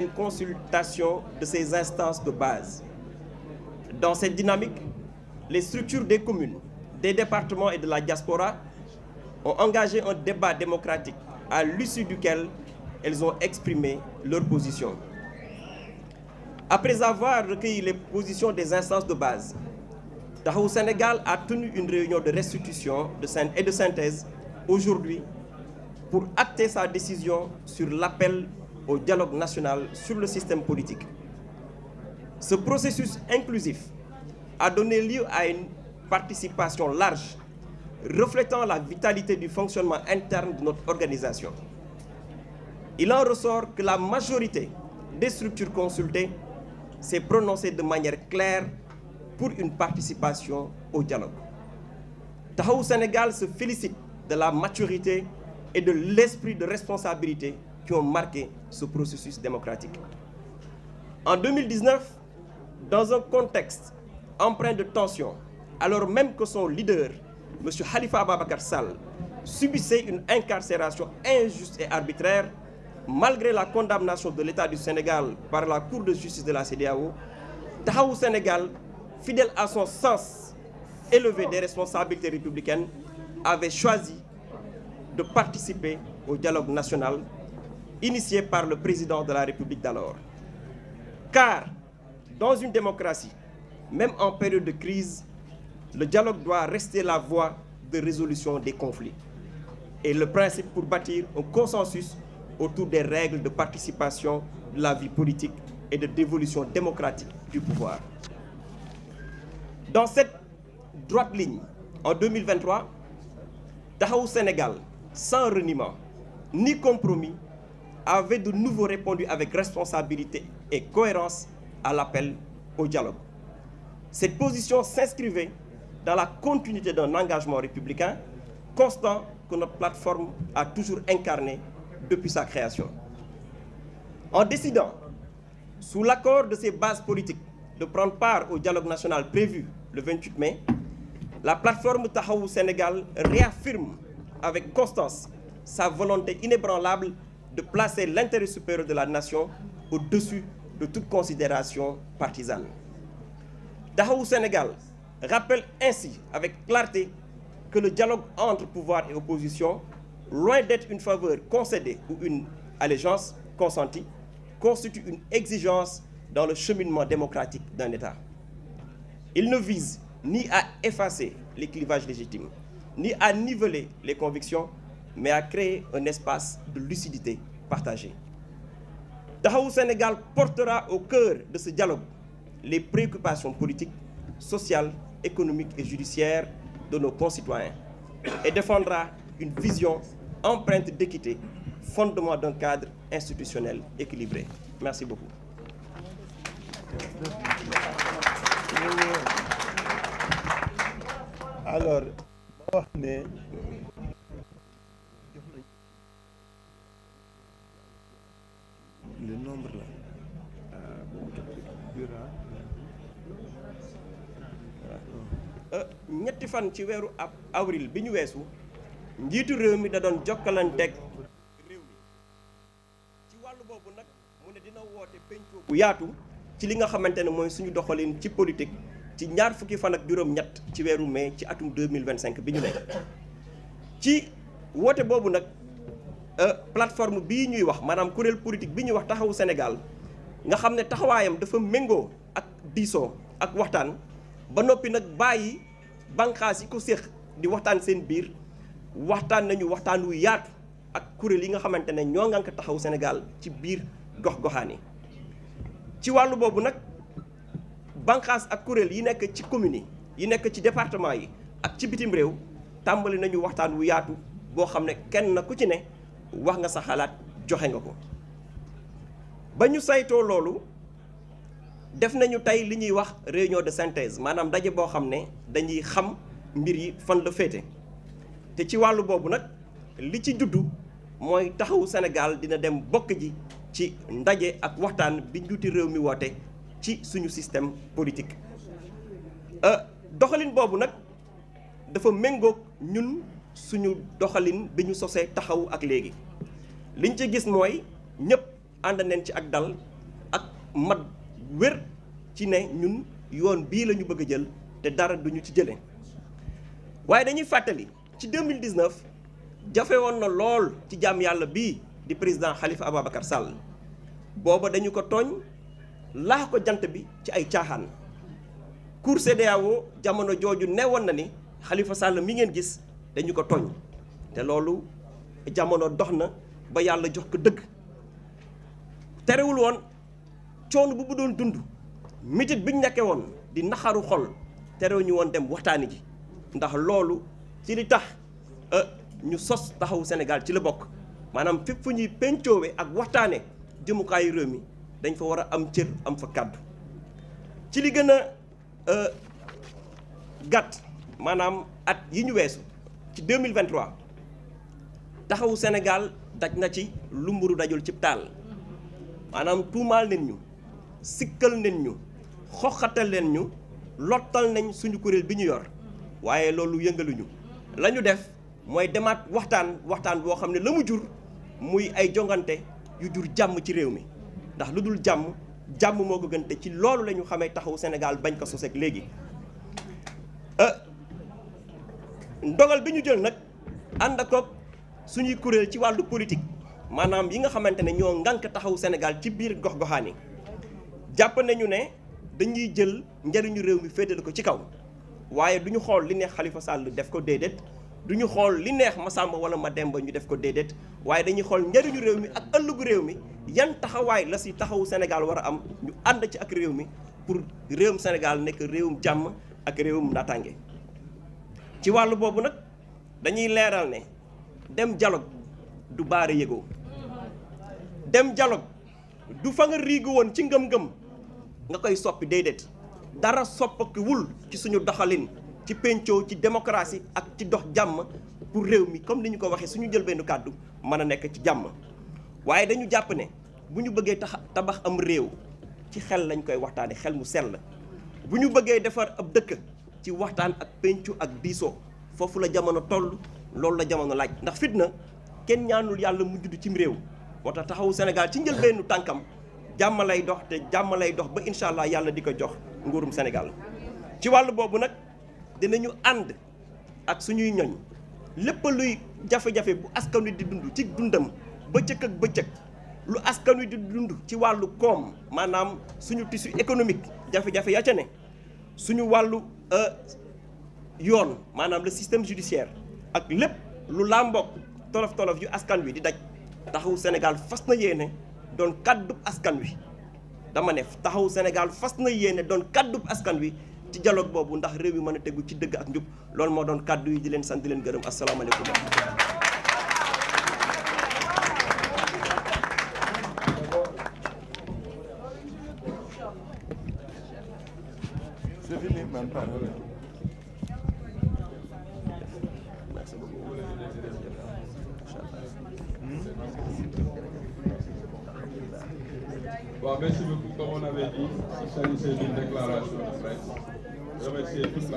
une consultation de ces instances de base. Dans cette dynamique, les structures des communes, des départements et de la diaspora ont engagé un débat démocratique à l'issue duquel elles ont exprimé leur position. Après avoir recueilli les positions des instances de base, Taxawu Sénégal a tenu une réunion de restitution et de synthèse aujourd'hui pour acter sa décision sur l'appel au dialogue national sur le système politique. Ce processus inclusif a donné lieu à une participation large, reflétant la vitalité du fonctionnement interne de notre organisation. Il en ressort que la majorité des structures consultées s'est prononcée de manière claire pour une participation au dialogue. Taxawu Sénégal se félicite de la maturité et de l'esprit de responsabilité qui ont marqué ce processus démocratique. En 2019, dans un contexte empreint de tension, alors même que son leader, M. Khalifa Ababacar Sall, subissait une incarcération injuste et arbitraire, malgré la condamnation de l'État du Sénégal par la Cour de justice de la CEDEAO, Taxawu Sénégal, fidèle à son sens élevé des responsabilités républicaines, avait choisi de participer au dialogue national initié par le président de la République d'alors. Car, dans une démocratie, même en période de crise, le dialogue doit rester la voie de résolution des conflits et le principe pour bâtir un consensus autour des règles de participation de la vie politique et de dévolution démocratique du pouvoir. Dans cette droite ligne, en 2023, Taxawu Sénégal, sans reniement ni compromis, avait de nouveau répondu avec responsabilité et cohérence à l'appel au dialogue. Cette position s'inscrivait dans la continuité d'un engagement républicain constant que notre plateforme a toujours incarné depuis sa création. En décidant, sous l'accord de ses bases politiques, de prendre part au dialogue national prévu le 28 mai, la plateforme Taxawu Sénégal réaffirme avec constance sa volonté inébranlable de placer l'intérêt supérieur de la nation au-dessus de toute considération partisane. Taxawu Sénégal rappelle ainsi avec clarté que le dialogue entre pouvoir et opposition, loin d'être une faveur concédée ou une allégeance consentie, constitue une exigence dans le cheminement démocratique d'un État. Il ne vise ni à effacer les clivages légitimes, ni à niveler les convictions, mais à créer un espace de lucidité partagée. Taxawu Sénégal portera au cœur de ce dialogue les préoccupations politiques, sociales, économiques et judiciaires de nos concitoyens et défendra une vision empreinte d'équité, fondement d'un cadre institutionnel équilibré. Merci beaucoup. Alors, wax ne le nombre là ñetti fan ci weeru avril bi ñu weesu njiitu réew mi da doon jokkalanteeg réew mi ci wàllu boobu nag mu ne dina woote pencoo bu yaatu ci li nga xamante ne mooy suñu doxalin ci politique ci ñaar fukki fan ak juróom-ñett ci weeru mai ci atum 2025 bi ñu nekk ci woote boobu nag plateforme bii ñuy wax maanaam kuréel politique bi ñuy wax Taxawu Sénégal nga xam ne taxawaayam dafa méngoo ak diisoo ak waxtaan ba noppi nag bàyyi banqaas yi ko séq di waxtaan seen biir waxtaan nañu waxtaan wu yaatu ak kuréel yi nga xamante ne ñoo ngànk Taxawu Sénégal ci biir gox-goxaan yi ci wàllu boobu nag banqaas ak kuréel yi nekk ci communes yi nekk ci département yi ak ci bitim réew tàmbali nañu waxtaan wu yaatu boo xam ne kenn ku ci ne wax nga sa xalaat joxe nga ko ba ñu saytoo loolu def nañu tey li ñuy wax réunion de synthèse maanaam daje boo xam ne dañuy xam mbir yi fan la féete te ci wàllu boobu nag li ci juddu mooy Taxawu Sénégal dina dem bokk ji ci ndaje ak waxtaan bi njiitu réew mi woote ci suñu système politique. doxalin boobu nag dafa méngoog ñun suñu doxalin bi ñu sosee Taxawu ak léegi liñ ci gis mooy ñëpp ànd nañ ci ak dal mat wér ci ne ñun yoon bii la ñu bëgg a jël te dara duñu ci jëlee waaye dañuy fàttali ci 2019 jafe woon na lool ci jàmm yàlla bii di président Khalifa Ababacar Sall booba dañu ko tooñ laax ko jant bi ci ay caaxaan Cour CEDEAO jamono jooju newoon na ni Khalifa Sall mi ngeen gis dañu ko tooñ te loolu jamono dox na ba yàlla jox ko dëgg terewul woon coono bu doon dund mitit biñ nekkee woon di naxaru xol terew ñu woon dem waxtaani ji ndax loolu ci li tax ñu sos taxawu Sénégal ci la bokk maanaam fépp fu ñuy pencoowe ak waxtaane jëmukaayu réew mi dañ fa war a am cër am fa kàddu ci li gën a gàtt maanaam at yi ñu weesu ci 2023 taxawu Sénégal daj na ci lu mburu dajul cib taal maanaam tuumaal nañ ñu sikkal nañ ñu xoxatal leen ñu lottal nañ suñu kuréel bi ñu yor waaye loolu yëngaluñu la ñu def mooy demaat waxtaan boo xam ne la mu jur muy ay jongante yu jur jàmm ci réew mi ndax lu dul jàmm moo ko gën te ci loolu la ñu xamee taxawu Sénégal bañ ko soseeg léegi ndogal bi ñu jël nag ànd ak suñuy kuréel ci wàllu politique maanaam yi nga xamante ne ñoo ngànk taxawu Sénégal ci biir gox-goxaan yi jàpp nañu ne dañuy jël njëriñu réew mi féetale ko ci kaw waaye du ñu xool li neex Khalifa Sall def ko déedéet du ñu xool li neex Massamba wala Mademba ñu def ko déedéet waaye dañuy xool njëriñu réew mi ak ëllëgu réew mi yan taxawaay la si taxawu Sénégal war a am ñu ànd ci ak réew mi pour réewum Sénégal nekk réewum jàmm ak réewum naataange. ci wàllu boobu nag dañuy leeral ne dem dialogue du baare yëgoo dem dialogue du fa nga riigu woon ci ngëm-ngëm nga koy soppi déedéet dara soppakiwul ci suñu doxalin ci pencoo ci démocratie ak ci dox jàmm pour réew mi comme ni ñu ko waxee suñu jël benn kàddu mën a nekk ci jàmm waaye dañu jàpp ne bu ñu bëggee tabax am réew ci xel lañ koy waxtaane xel mu sell bu ñu bëggee defar ab dëkk ci waxtaan ak pencu ak diisoo foofu la jamono toll loolu la jamono laaj ndax fitna kenn ñaanul yàlla mu judd cim réew moo tax taxawu Sénégal ci njëlbeenu tànkam jàmm lay dox te jàmm lay dox ba incha allah yàlla di ko jox nguurum Sénégal ci wàllu boobu nag dinañu ànd ak suñuy ñoñ lépp luy jafe-jafe bu askan wi di dund ci dundam bëccëg ak bëccëg lu askan wi di dund ci wàllu koom maanaam suñu tissu économique jafe-jafe ya ca ne suñu wàllu yoon maanaam le système judiciaire ak lépp lu làmboog tolof-tolof yu askan wi di daj taxawu Sénégal fas na yéene doon kàddub askan wi dama ne taxawu Sénégal fas na yéene doon kàddub askan wi ci dialogue boobu ndax réew mi mën a tegu ci dëgg ak njub loolu moo doon kàddu yi di leen sant di leen gërëm asalaamaaleykum. C'est fini, même pas. Bon, merci beaucoup. Comme on avait dit, il s'agissait d'une déclaration de presse. Remercier toute la